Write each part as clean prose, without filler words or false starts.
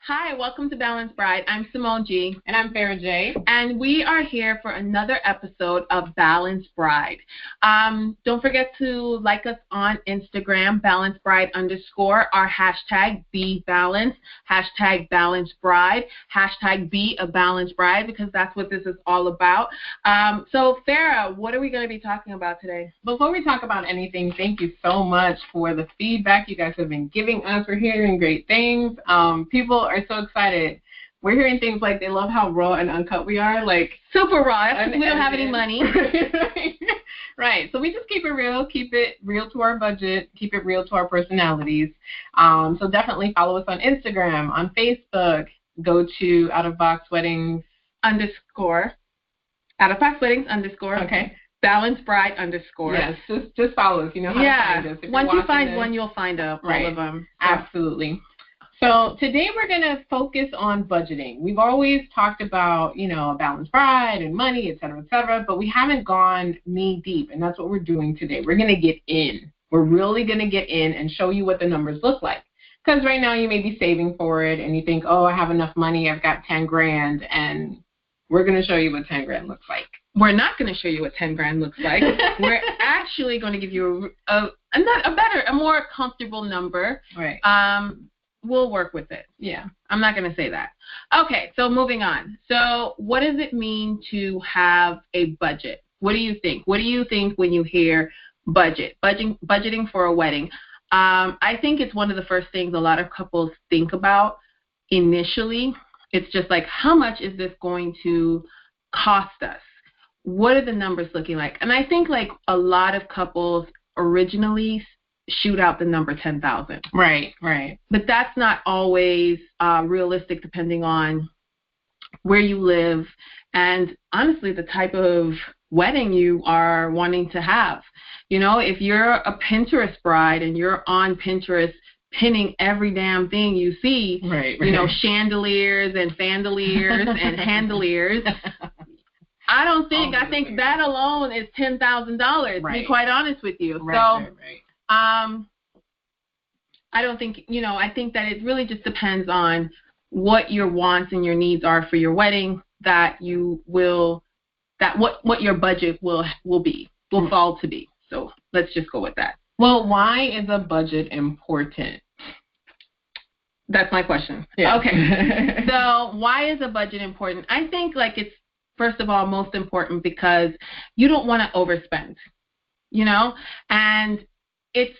Hi, welcome to Balanced Bride. I'm Cemone G. And I'm Farrah J. And we are here for another episode of Balanced Bride. Don't forget to like us on Instagram, @BalanceBride_, our hashtag #BeBalance, hashtag Balanced Bride, hashtag Be a Balanced Bride, because that's what this is all about. So, Farrah, what are we going to be talking about today? Before we talk about anything, thank you so much for the feedback you guys have been giving us. We're hearing great things. People are so excited. We're hearing things like they love how raw and uncut we are, like super raw. We don't have any money. Right. So we just keep it real to our budget, keep it real to our personalities. So definitely follow us on Instagram, on Facebook. Go to Out of Box Weddings _ Out of Box Weddings _ Okay. Balanced Bride _ Yes, just follow us. You know how to find us. Once you find one, you'll find all of them. Absolutely. So today we're going to focus on budgeting. We've always talked about, a balanced bride and money, et cetera, but we haven't gone knee deep, and that's what we're doing today. We're going to get in. We're really going to get in and show you what the numbers look like. Because right now you may be saving for it, and you think, oh, I have enough money, I've got 10 grand, and we're going to show you what 10 grand looks like. We're not going to show you what 10 grand looks like. We're actually going to give you a more comfortable number. Right. We'll work with it. Yeah. I'm not going to say that. Okay, so moving on. So what does it mean to have a budget? What do you think? What do you think when you hear budget? Budgeting for a wedding. I think it's one of the first things a lot of couples think about initially. It's just like, how much is this going to cost us? What are the numbers looking like? And I think like a lot of couples originally shoot out the number 10,000. Right. But that's not always realistic, depending on where you live and honestly the type of wedding you are wanting to have. If you're a Pinterest bride and you're on Pinterest pinning every damn thing you see, right. Chandeliers and fandeliers and handeliers. I think that alone is $10,000, to be quite honest with you. Right. I don't think, I think that it really just depends on what your wants and your needs are for your wedding, what your budget will fall to be. So let's just go with that. Well, why is a budget important? That's my question. Yeah. Okay. So why is a budget important? I think it's, first of all, most important because you don't want to overspend, and it's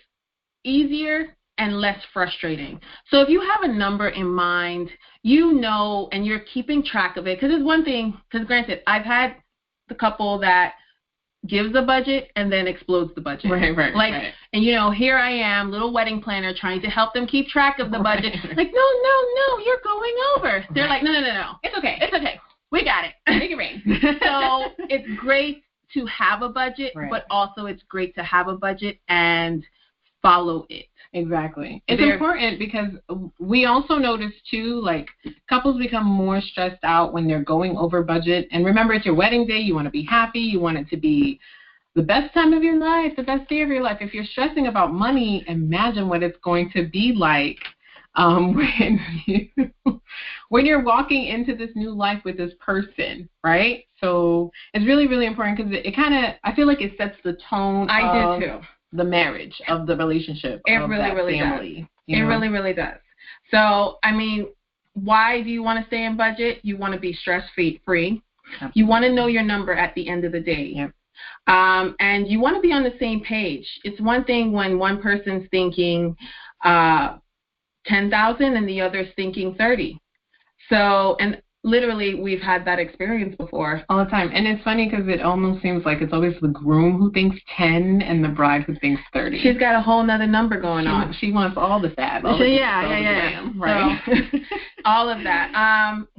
easier and less frustrating. So if you have a number in mind, and you're keeping track of it, because it's one thing, because granted, I've had the couple that gives a budget and then explodes the budget. Right. And here I am, little wedding planner, trying to help them keep track of the budget. Right. Like, no, you're going over. They're like, no. It's okay. We got it. Make it rain. So it's great to have a budget, but also it's great to have a budget and follow it. Exactly. It's important because we also notice too, couples become more stressed out when they're going over budget. And remember, it's your wedding day. You want to be happy. You want it to be the best time of your life, the best day of your life. If you're stressing about money, imagine what it's going to be like when you're walking into this new life with this person, right? So it's really, really important because it kind of, I feel like it sets the tone of the marriage, of the relationship, of that family. It really, really does. So, why do you want to stay in budget? You want to be stress-free. You want to know your number at the end of the day. Yep. And you want to be on the same page. It's one thing when one person's thinking 10,000 and the other's thinking 30. So, and literally we've had that experience before. All the time. And it's funny because it almost seems like it's always the groom who thinks 10 and the bride who thinks 30. She's got a whole nother number going on. She wants all the fab. Yeah. Right. So, all of that.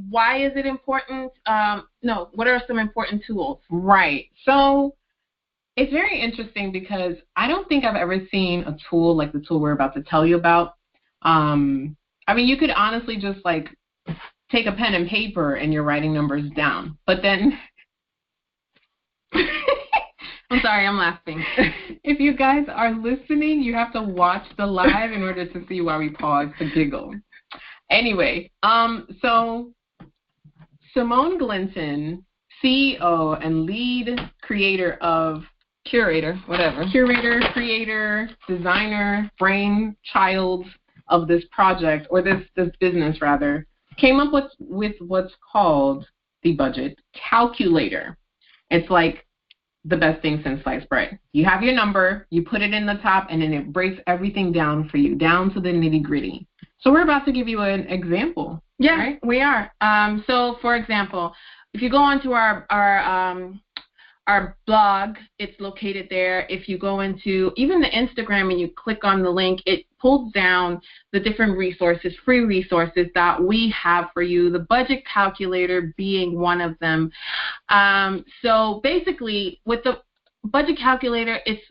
Why is it important? What are some important tools? Right. So it's very interesting because I don't think I've ever seen a tool like the tool we're about to tell you about. You could honestly just take a pen and paper and you're writing numbers down. But then I'm sorry, I'm laughing. If you guys are listening, you have to watch the live in order to see why we pause to giggle. Anyway, so Cemone Glinton, CEO and lead creator, creator, designer, brainchild of this project, or this business rather, came up with what's called the budget calculator. It's like the best thing since sliced bread. You have your number, you put it in the top, and then it breaks everything down for you, down to the nitty-gritty. So we're about to give you an example. Yeah, right? We are. So, for example, if you go onto our blog, it's located there. If you go into even the Instagram and you click on the link, it pulls down the different resources, free resources that we have for you, the budget calculator being one of them. So basically, with the budget calculator, it's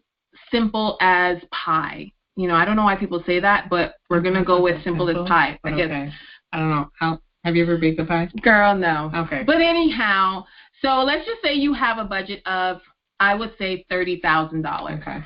simple as pie. I don't know why people say that, but we're going to go with simple as pie. I guess. Okay. I don't know. Have you ever baked a pie? Girl, no. Okay. But anyhow, so let's just say you have a budget of, I would say, $30,000. Okay.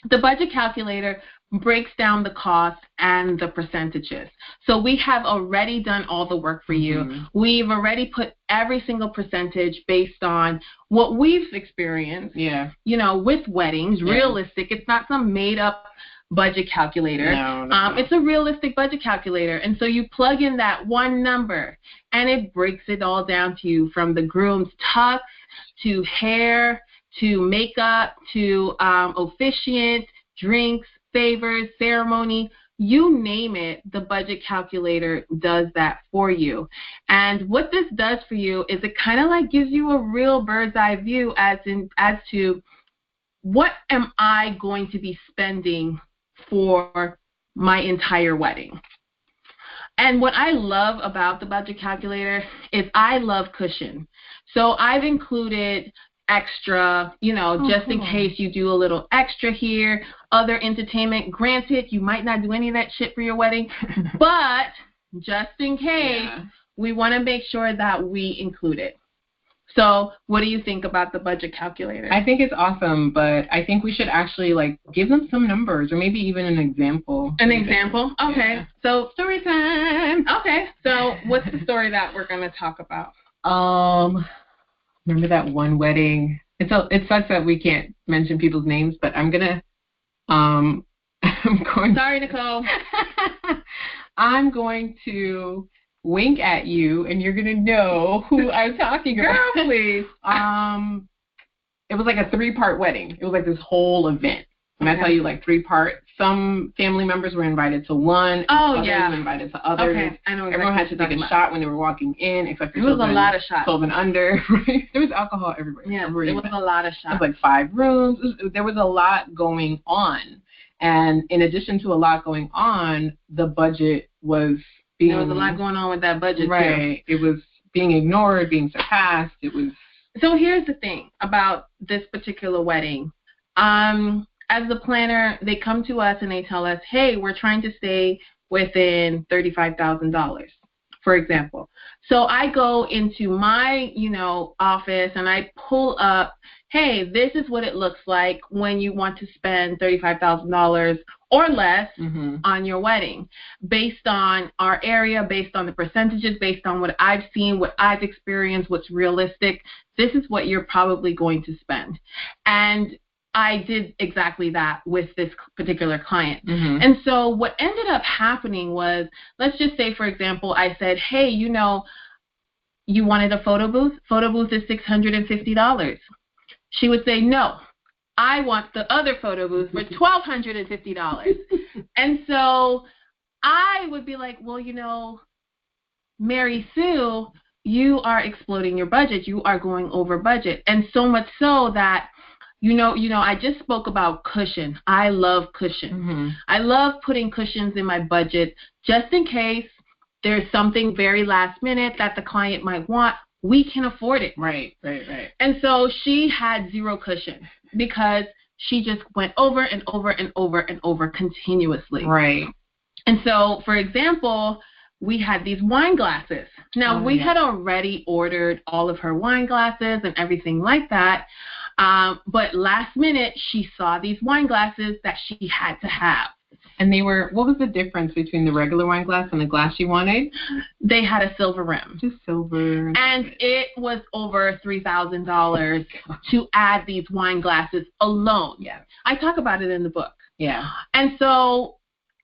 The budget calculator breaks down the cost and the percentages. So we have already done all the work for you. Mm-hmm. We've already put every single percentage based on what we've experienced, with weddings, realistic. It's not some made-up budget calculator. No. It's a realistic budget calculator. And so you plug in that one number, and it breaks it all down to you, from the groom's tux to hair to makeup to officiant, drinks, favors, ceremony, you name it, the budget calculator does that for you. And what this does for you is it kind of like gives you a real bird's eye view as to what am I going to be spending for my entire wedding. And what I love about the budget calculator is I love cushion. So I've included extra, just in case you do a little extra here, other entertainment. Granted, you might not do any of that shit for your wedding, but just in case, we want to make sure that we include it. So what do you think about the budget calculator? I think it's awesome, but I think we should actually give them some numbers, or maybe even an example. An example? Okay. Yeah. So story time. Okay. So what's the story that we're going to talk about? Remember that one wedding? It sucks that we can't mention people's names, but I'm going to Sorry, Nicole. I'm going to wink at you, and you're gonna know who I'm talking about. Girl, please. It was like a 3-part wedding. It was like this whole event. And I tell you, 3-part. Some family members were invited to one. Others were invited to others. Okay, I know exactly. Everyone had to take a shot when they were walking in, except for it was a lot of shots. 12 and under. Right? There was alcohol everywhere. Yeah, it was a lot of shots. It was 5 rooms. There was a lot going on. And in addition to a lot going on, the budget was there was a lot going on with that budget, right. Too. It was being ignored, being surpassed. It was. So here's the thing about this particular wedding. As the planner, they come to us and they tell us, hey, we're trying to stay within $35,000, for example. So I go into my, office and I pull up, hey, this is what it looks like when you want to spend $35,000 or less on your wedding, based on our area, based on the percentages, based on what I've seen, what I've experienced, what's realistic. This is what you're probably going to spend. And I did exactly that with this particular client. And so what ended up happening was, let's just say, for example, I said, hey, you wanted a photo booth? Photo booth is $650. She would say, no, I want the other photo booth for $1,250. And so I would be like, well, Mary Sue, you are exploding your budget. You are going over budget. And so much so that, I just spoke about cushion. I love cushion. I love putting cushions in my budget just in case there's something very last minute that the client might want. We can afford it. Right. And so she had zero cushion because she just went over and over and over and over continuously. Right. And so, for example, we had these wine glasses. Now, we had already ordered all of her wine glasses and everything like that. But last minute, she saw these wine glasses that she had to have. And they were, what was the difference between the regular wine glass and the glass you wanted? They had a silver rim. Just silver. And it was over $3,000 to add these wine glasses alone. Yeah. I talk about it in the book. Yeah. And so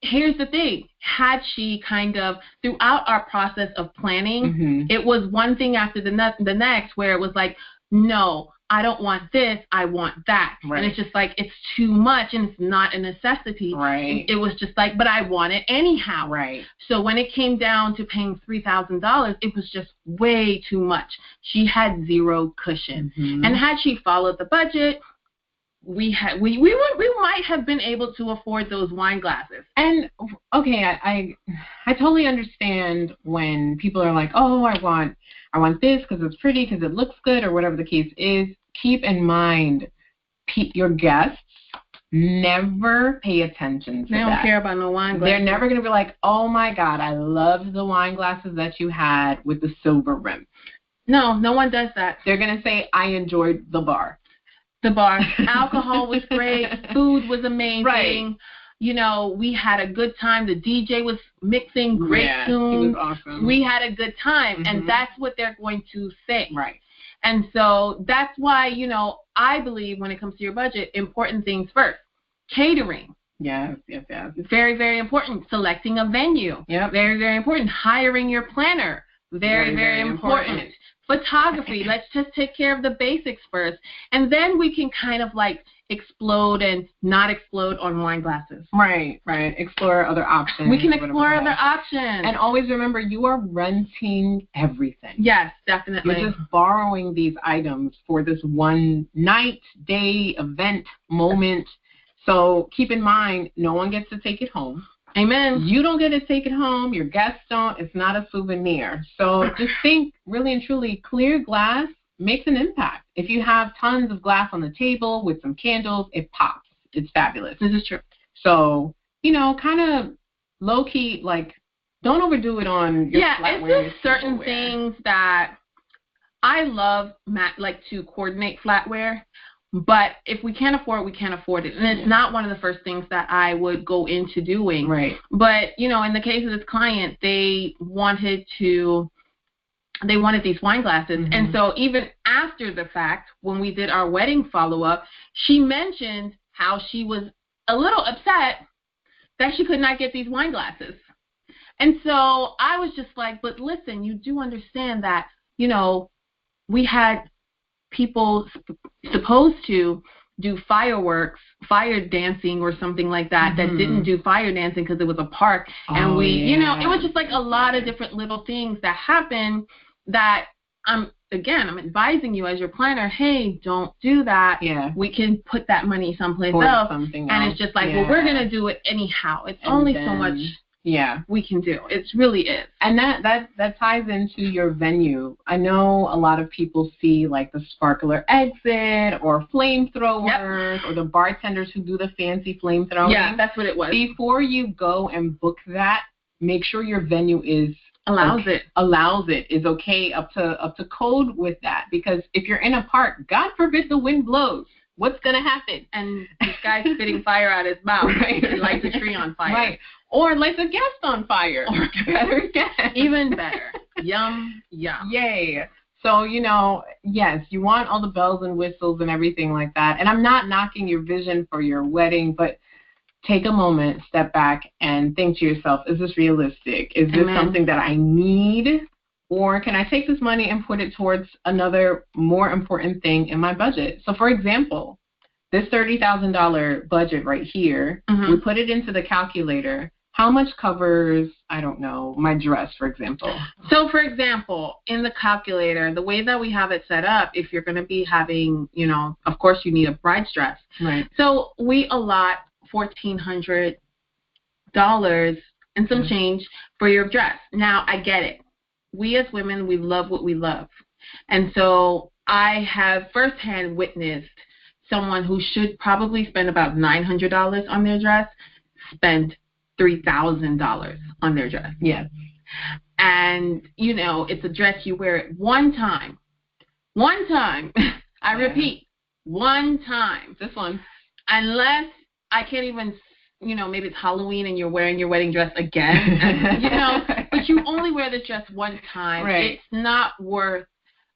here's the thing. Had she kind of, throughout our process of planning, it was one thing after the next where it was like, no, I don't want this, I want that. Right. And it's just like, it's too much and it's not a necessity. Right. It was just like, but I want it anyhow. Right. So when it came down to paying $3,000, it was just way too much. She had zero cushion. And had she followed the budget, we might have been able to afford those wine glasses. And okay, I totally understand when people are like, oh, I want this because it's pretty, because it looks good, or whatever the case is. Keep in mind, your guests never pay attention to that. They don't care about no wine glasses. They're never going to be like, oh my God, I love the wine glasses that you had with the silver rim. No one does that. They're going to say, I enjoyed the bar. The bar. Alcohol was great. Food was amazing. Right. You know, we had a good time. The DJ was mixing great tunes. He was awesome. We had a good time. And that's what they're going to say. Right. And so that's why, you know, I believe when it comes to your budget, important things first. Catering. Yes. Very, very important. Selecting a venue. Yep. Very, very important. Hiring your planner. Very, very important. Photography. Let's just take care of the basics first. And then we can kind of like explode and not explode on wine glasses. Right. Explore other options. We can explore other options. And always remember, you are renting everything. Yes, definitely. You're just borrowing these items for this one night, day, event, moment. So keep in mind, no one gets to take it home. Amen. You don't get to take it home. Your guests don't. It's not a souvenir. So just think, really and truly, clear glass makes an impact. If you have tons of glass on the table with some candles, it pops. It's fabulous. This is true. So, you know, kind of low-key, like, don't overdo it on your flatware. Yeah, it's just certain things that I love, like, to coordinate flatware. But if we can't afford it, we can't afford it. And it's not one of the first things that I would go into doing. Right. But, you know, in the case of this client, they wanted these wine glasses. And so even after the fact, when we did our wedding follow-up, she mentioned how she was a little upset that she could not get these wine glasses. And so I was just like, but listen, you do understand that, you know, we had people supposed to do fireworks, fire dancing or something like that, that didn't do fire dancing because it was a park. And you know, it was just like a lot of different little things that happened that I'm advising you as your planner, hey, don't do that. Yeah. We can put that money someplace else. And it's just like, well, we're going to do it anyhow. It's only so much we can do. It really is. And that ties into your venue. I know a lot of people see like the sparkler exit or flamethrowers or the bartenders who do the fancy flamethrowing. Yeah, that's what it was. Before you go and book that, make sure your venue allows it, is okay, up to code with that. Because if you're in a park, God forbid the wind blows, what's going to happen? And this guy's spitting fire out his mouth and lights a tree on fire. Right. Or lights a guest on fire. Or better yet. Even better. Yum. Yay. So, you know, yes, you want all the bells and whistles and everything like that. And I'm not knocking your vision for your wedding, but take a moment, step back, and think to yourself, is this realistic? Is this something that I need? Or can I take this money and put it towards another more important thing in my budget? So, for example, this $30,000 budget right here, we put it into the calculator. How much covers, I don't know, my dress, for example? So, for example, in the calculator, the way that we have it set up, if you're going to be having, you know, of course you need a bride's dress. Right. So we allot $1,400 and some change for your dress. Now, I get it. We as women, we love what we love. And so I have firsthand witnessed someone who should probably spend about $900 on their dress spend $3,000 on their dress. Yes. And, you know, it's a dress you wear it one time. One time. I repeat, one time. This one. Unless I can't even maybe it's Halloween and you're wearing your wedding dress again, and, but you only wear this dress one time. Right. It's not worth,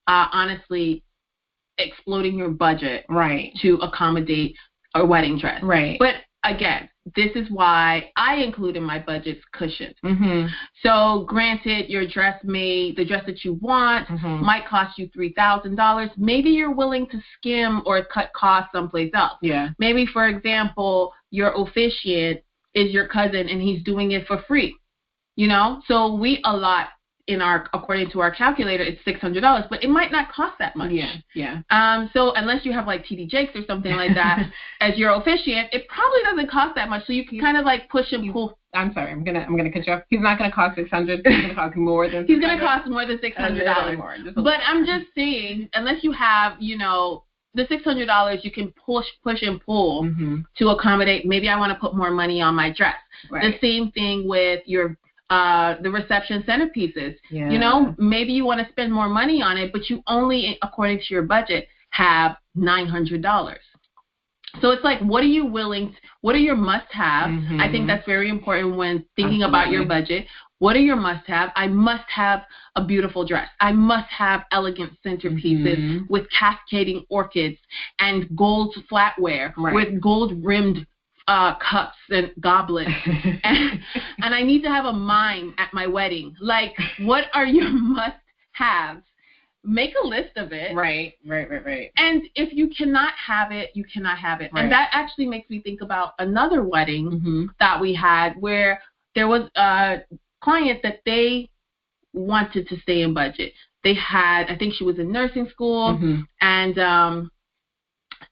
honestly, exploding your budget to accommodate a wedding dress. Right. But again, this is why I include in my budgets cushions. Mm-hmm. So granted, the dress that you want might cost you $3,000. Maybe you're willing to skim or cut costs someplace else. Yeah. Maybe, for example, your officiant is your cousin and he's doing it for free. So we allot according to our calculator, it's $600, but it might not cost that much. Yeah. So unless you have like TD Jakes or something like that as your officiant, it probably doesn't cost that much. So you can kind of like push and pull. I'm sorry, I'm gonna cut you off. He's not gonna cost $600. He's gonna cost more than. He's gonna cost more than $600. But I'm just saying, unless you have, the $600, you can push and pull to accommodate. Maybe I want to put more money on my dress. Right. The same thing with your the reception centerpieces. Yeah. Maybe you want to spend more money on it, but you only, according to your budget, have $900. So it's like, what are you what are your must-haves? I think that's very important when thinking about your budget. What are your must-haves? I must have a beautiful dress. I must have elegant centerpieces with cascading orchids and gold flatware with gold-rimmed cups and goblets, and I need to have a mime at my wedding. Like, what are your must-haves? Make a list of it. Right. And if you cannot have it, you cannot have it. Right. And that actually makes me think about another wedding that we had where there was a client that they wanted to stay in budget. They had, I think she was in nursing school, and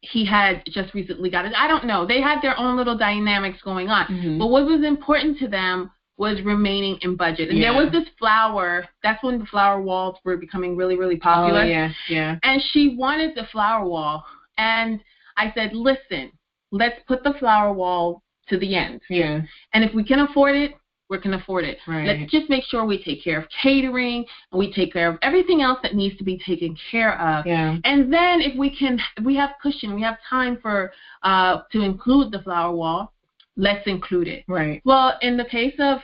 he had just recently got it. I don't know. They had their own little dynamics going on. But what was important to them was remaining in budget. And there was this flower. That's when the flower walls were becoming really, really popular. Oh, yeah. And she wanted the flower wall. And I said, listen, let's put the flower wall to the end. Yeah. And if we can afford it, we can afford it. Right. Let's just make sure we take care of catering and we take care of everything else that needs to be taken care of. Yeah. And then if we have cushion, we have time for to include the flower wall, let's include it. Right. Well, in the case of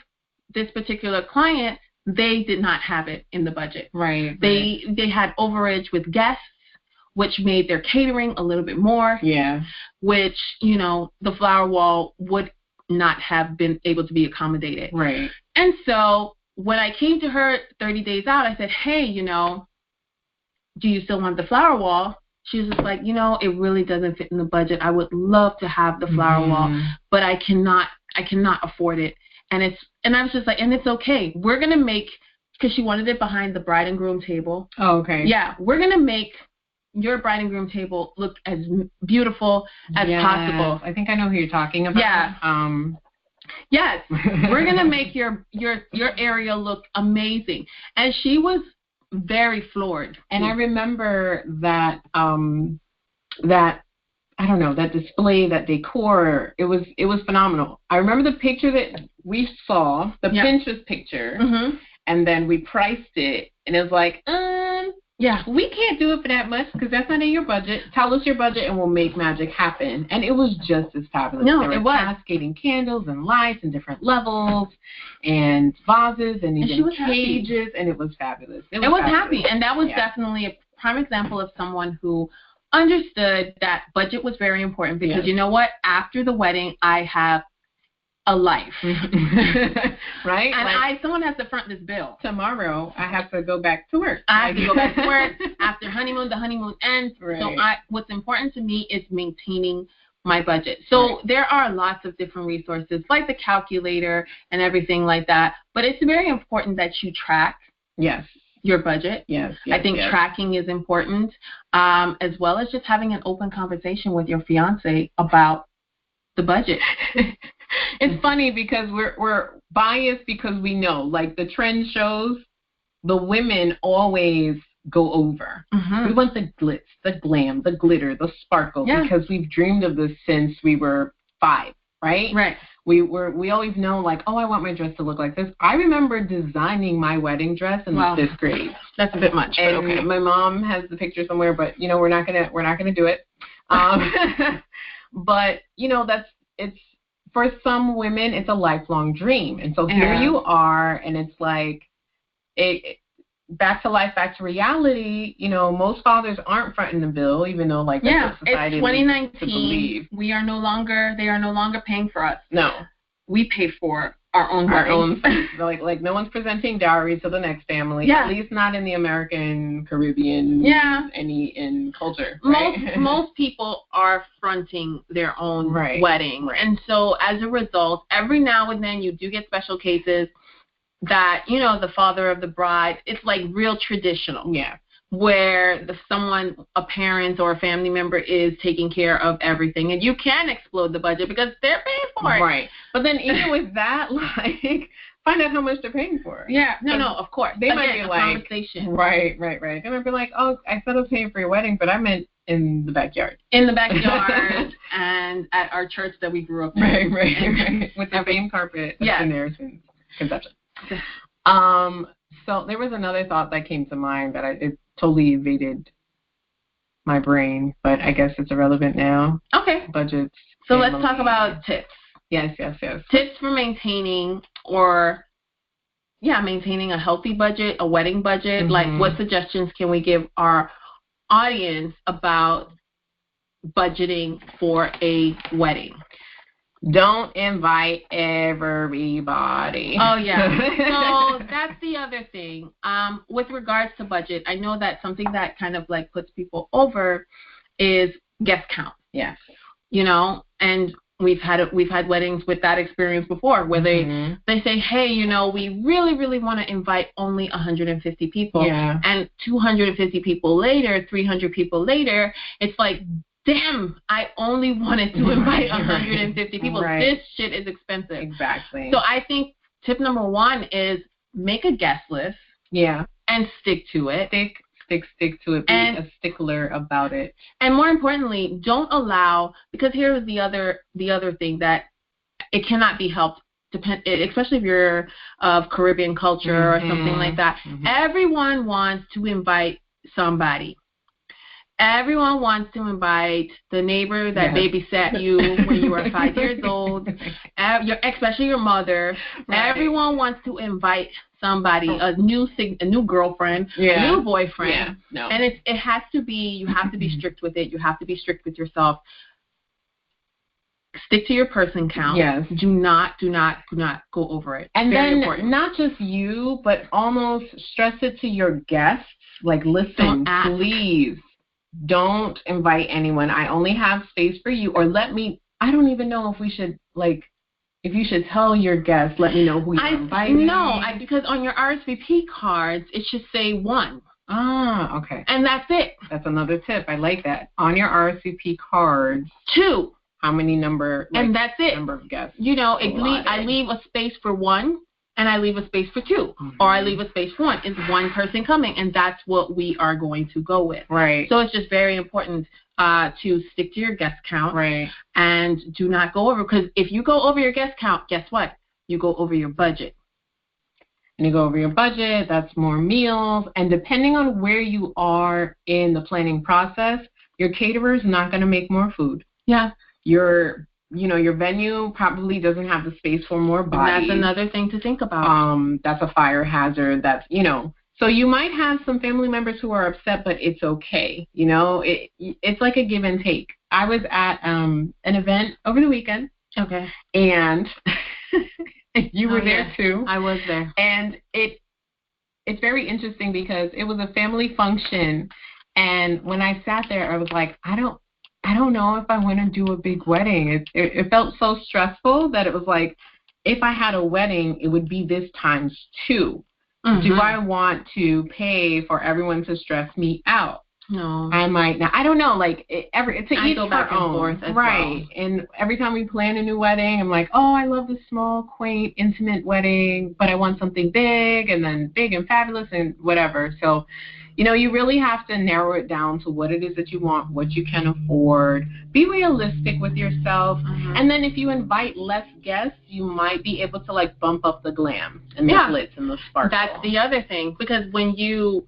this particular client, they did not have it in the budget. Right. They had overage with guests, which made their catering a little bit more. Yeah. Which, the flower wall would not have been able to be accommodated. Right. And so when I came to her 30 days out, I said, hey, do you still want the flower wall? She was just like, it really doesn't fit in the budget. I would love to have the flower wall, but I cannot afford it. And I was just like, and it's okay. We're going to make, because she wanted it behind the bride and groom table. Oh, okay. Yeah, we're going to make your bride and groom table look as beautiful as possible. I think I know who you're talking about. Yeah. Yes, we're going to make your area look amazing. And she was very floored. And I remember that I don't know, that display, that decor, it was phenomenal. I remember the picture that we saw, the Pinterest picture, and then we priced it, and it was like, we can't do it for that much because that's not in your budget. Tell us your budget and we'll make magic happen. And it was just as fabulous. No, there it were was. Cascading candles and lights and different levels and vases and even cages, and it was fabulous. It was happy, and that was definitely a prime example of someone who understood that budget was very important because you know what? After the wedding, I have a life. Right? And someone has to front this bill. Tomorrow, I have to go back to work. I have to go back to work. After honeymoon, the honeymoon ends. Right. So what's important to me is maintaining my budget. So there are lots of different resources like the calculator and everything like that. But it's very important that you track your budget. Yes. I think tracking is important, as well as just having an open conversation with your fiance about the budget. It's funny because we're biased because we know, like the trend shows, the women always go over. We want the glitz, the glam, the glitter, the sparkle, because we've dreamed of this since we were 5, right? Right. We always know, like, oh, I want my dress to look like this. I remember designing my wedding dress in the 5th grade. That's a bit much, but and okay. My mom has the picture somewhere, but we're not gonna do it. But for some women, it's a lifelong dream. And so here you are, and it's like, back to life, back to reality. You know, most fathers aren't fronting the bill, even though, like, that's what society it's 2019. to believe. They are no longer paying for us. No. We pay for our own like no one's presenting dowry to the next family, at least not in the American, Caribbean, in culture. Right? Most people are fronting their own wedding. And so as a result, every now and then you do get special cases that, you know, the father of the bride, it's like real traditional. Yeah. Where a parent or a family member is taking care of everything, and you can explode the budget because they're paying for it. Right. But then even with that, like, find out how much they're paying for. Yeah. No, of course. They might be like, conversation. Right. They might be like, oh, I said I was paying for your wedding, but I meant in the backyard. In the backyard and at our church that we grew up in. Right. With the same carpet that's been there since conception. So there was another thought that came to mind that it totally evaded my brain, but I guess it's irrelevant now. Okay. Budgets. So let's talk about tips. Yes. Tips for maintaining a healthy budget, a wedding budget. Mm-hmm. Like, what suggestions can we give our audience about budgeting for a wedding? Don't invite everybody. Oh, yeah. So that's the other thing. With regards to budget, I know that something that kind of like puts people over is guest count. Yes. You know, and we've had weddings with that experience before where they say, hey, you know, we really, really want to invite only 150 people. Yeah. And 250 people later, 300 people later, it's like, damn, I only wanted to invite 150 people. Right. This shit is expensive. Exactly. So I think tip number one is make a guest list. Yeah. And stick to it. Stick to it. Be a stickler about it. And more importantly, don't allow, because here's the other thing that it cannot be helped, especially if you're of Caribbean culture or something like that. Mm-hmm. Everyone wants to invite somebody. Everyone wants to invite the neighbor that babysat you when you were 5 years old, especially your mother. Right. Everyone wants to invite somebody, a new girlfriend, a new boyfriend. Yeah. No. And it has to be, you have to be strict with it. You have to be strict with yourself. Stick to your person count. Yes. Do not go over it. And very then important. Not just you, but almost stress it to your guests. Like, listen, please. Don't invite anyone. I only have space for you. Or I don't even know if we should, like, if you should tell your guests, let me know who you're inviting. No, because on your RSVP cards, it should say 1. Ah, okay. And that's it. That's another tip. I like that. On your RSVP cards. 2. How many number, and that's it. Number of guests. You know, I leave a space for 1. And I leave a space for 2, or I leave a space for 1. It's one person coming, and that's what we are going to go with. Right. So it's just very important to stick to your guest count. Right. And do not go over, because if you go over your guest count, guess what? You go over your budget. And you go over your budget, that's more meals. And depending on where you are in the planning process, your caterer is not going to make more food. Yeah. Your venue probably doesn't have the space for more bodies. That's another thing to think about. That's a fire hazard. So you might have some family members who are upset, but it's okay. You know, it's like a give and take. I was at an event over the weekend. Okay. And you were there too. I was there. And it's very interesting because it was a family function. And when I sat there, I was like, I don't know if I want to do a big wedding. It felt so stressful that it was like, if I had a wedding, it would be this times 2. Mm-hmm. Do I want to pay for everyone to stress me out? No. I might not. I don't know. Like, it's I go back and forth as right. Well. And every time we plan a new wedding, I'm like, oh, I love this small, quaint, intimate wedding, but I want something big and then big and fabulous and whatever. So, you really have to narrow it down to what it is that you want, what you can afford. Be realistic with yourself. Mm-hmm. And then if you invite less guests, you might be able to like bump up the glam and the glitz and the sparkle. That's the other thing, because when you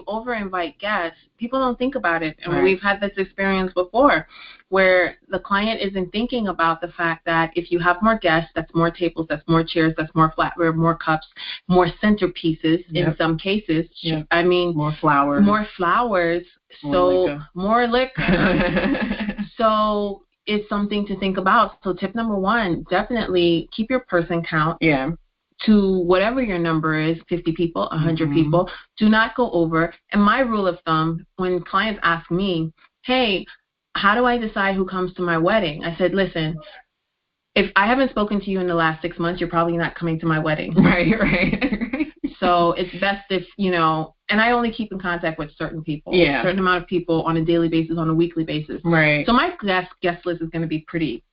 over invite guests, people don't think about it. And we've had this experience before where the client isn't thinking about the fact that if you have more guests, that's more tables, that's more chairs, that's more flatware, more cups, more centerpieces in some cases. I mean, more flowers, so more liquor. So it's something to think about. So tip number 1, definitely keep your person count. To whatever your number is, 50 people, 100 people. Do not go over. And my rule of thumb, when clients ask me, hey, how do I decide who comes to my wedding? I said, listen, if I haven't spoken to you in the last 6 months, you're probably not coming to my wedding. Right. So it's best if, and I only keep in contact with certain people, a certain amount of people on a daily basis, on a weekly basis. Right. So my guest list is going to be pretty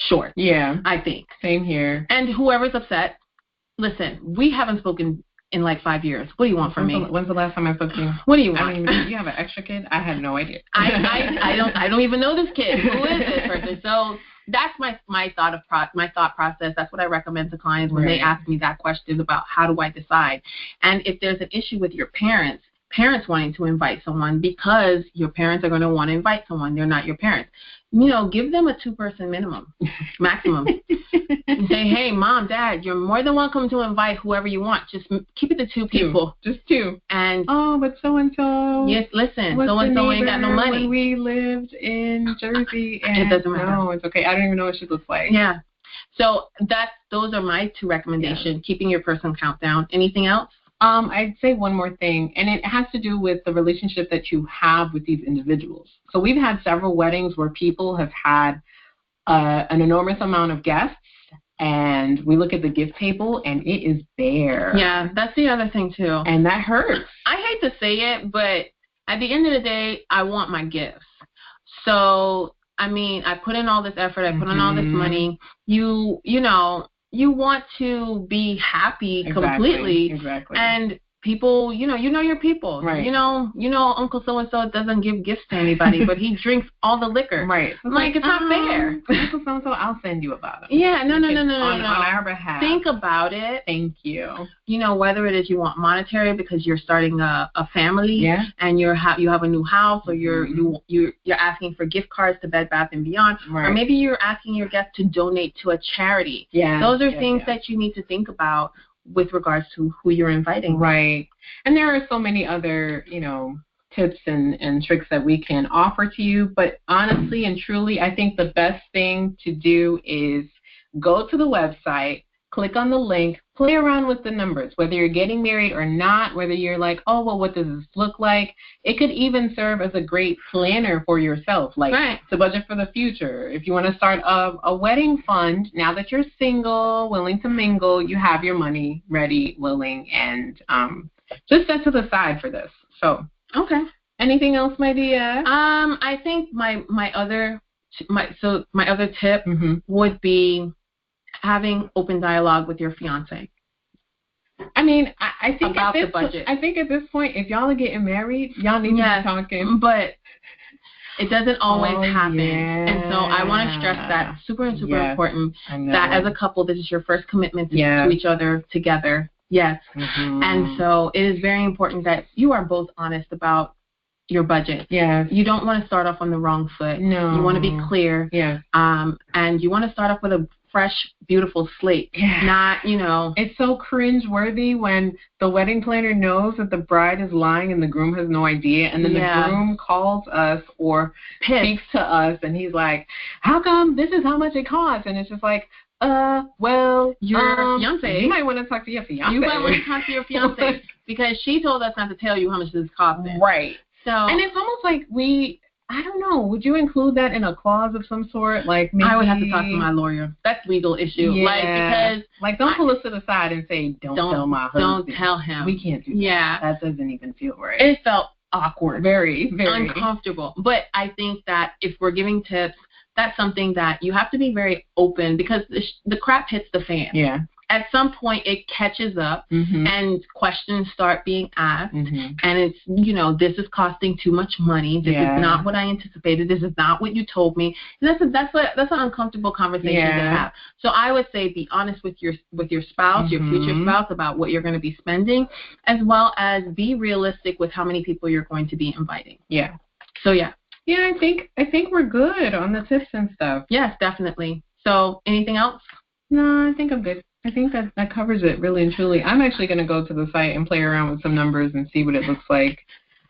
short. I think. Same here. And whoever's upset, listen, we haven't spoken in like 5 years. What do you want from me? When's the last time I spoke to you? What do you want? I don't even know. You have an extra kid? I had no idea. I don't even know this kid. Who is this person? So that's my thought process. That's what I recommend to clients when they ask me that question about how do I decide. And if there's an issue with your parents wanting to invite someone, because your parents are going to want to invite someone, they're not your parents. Give them a 2-person maximum. And say, hey, mom, dad, you're more than welcome to invite whoever you want. Just keep it to 2 people. Just 2. And but so-and-so. Yes, listen, so-and-so ain't got no money. When we lived in Jersey. And it doesn't matter. No, it's okay. I don't even know what she looks like. Yeah. So those are my 2 recommendations, keeping your person count down. Anything else? I'd say one more thing, and it has to do with the relationship that you have with these individuals. So we've had several weddings where people have had an enormous amount of guests, and we look at the gift table, and it is bare. Yeah, that's the other thing, too. And that hurts. I hate to say it, but at the end of the day, I want my gifts. So, I mean, I put in all this effort. I put in all this money. You want to be happy completely. Exactly. And people, you know your people. Right. Uncle so-and-so doesn't give gifts to anybody, but he drinks all the liquor. Right. It's not fair. Uncle so-and-so, I'll send you about it. Yeah, no. On our behalf. Think about it. Thank you. Whether it is you want monetary because you're starting a family, and you have a new house, or you're asking for gift cards to Bed Bath & Beyond, or maybe you're asking your guests to donate to a charity. Yeah. Those are things that you need to think about with regards to who you're inviting. Right. And there are so many other, tips and tricks that we can offer to you. But honestly and truly, I think the best thing to do is go to the website, click on the link, play around with the numbers, whether you're getting married or not, whether you're like, oh, well, what does this look like? It could even serve as a great planner for yourself, like to budget for the future. If you want to start a wedding fund, now that you're single, willing to mingle, you have your money ready, willing, and just set to the side for this. So, okay. Anything else, my dear? I think my other tip would be having open dialogue with your fiance. I mean, I think about the budget. I think at this point, if y'all are getting married, y'all need to be talking. But it doesn't always happen. And so I want to stress that super important that as a couple, this is your first commitment to each other together. Yes. And so it is very important that you are both honest about your budget. Yeah. You don't want to start off on the wrong foot. No. You want to be clear. Yeah. And you want to start off with a fresh, beautiful slate. Yeah. Not, It's so cringe-worthy when the wedding planner knows that the bride is lying and the groom has no idea, and then the groom calls us or speaks to us, and he's like, how come this is how much it costs? And it's just like, well, your fiance. You might want to talk to your fiance. You might want to talk to your fiance because she told us not to tell you how much this is costing. Right. So, and it's almost like I don't know. Would you include that in a clause of some sort? Like maybe I would have to talk to my lawyer. That's legal issue. Yeah. Because don't pull us to the side and say, don't tell my husband. Don't tell him. We can't do that. Yeah. That doesn't even feel right. It felt awkward. Very, very uncomfortable. But I think that if we're giving tips, that's something that you have to be very open because the crap hits the fan. Yeah. at some point it catches up and questions start being asked and it's, this is costing too much money. This is not what I anticipated. This is not what you told me. And that's an uncomfortable conversation to have. So I would say be honest with your spouse, your future spouse, about what you're going to be spending, as well as be realistic with how many people you're going to be inviting. Yeah. So yeah. Yeah, I think we're good on the tips and stuff. Yes, definitely. So anything else? No, I think I'm good. I think that covers it really and truly. I'm actually going to go to the site and play around with some numbers and see what it looks like.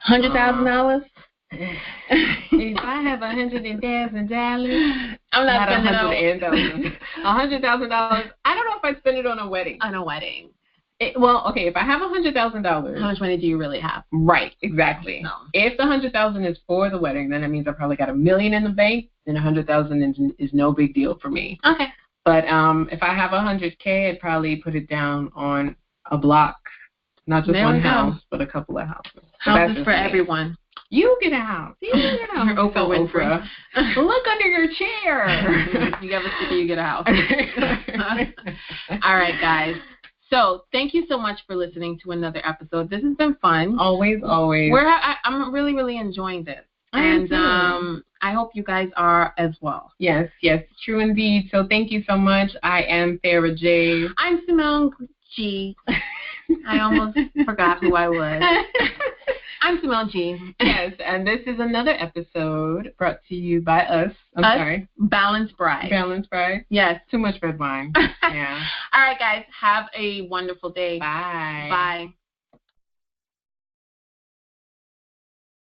$100,000? If I have $100,000, I'm not spending $100,000. I don't know if I'd spend it on a wedding. On a wedding. If I have $100,000, how much money do you really have? Right, exactly. No. If the $100,000 is for the wedding, then it means I probably got $1 million in the bank. Then $100,000 is no big deal for me. Okay. But if I have $100K, I'd probably put it down on a block, not just one house, but a couple of houses. Houses for everyone. You get a house. You get a house. You're Oprah Winfrey. Look under your chair. You have a sticker, you get a house. All right, guys. So thank you so much for listening to another episode. This has been fun. Always. I'm really, really enjoying this. And I hope you guys are as well. Yes, true indeed. So thank you so much. I am Farrah J. I'm Cemone G. I almost forgot who I was. I'm Cemone G. Yes, and this is another episode brought to you by us. Balanced Bride. Balanced Bride? Yes. Too much red wine. Yeah. All right, guys. Have a wonderful day. Bye. Bye.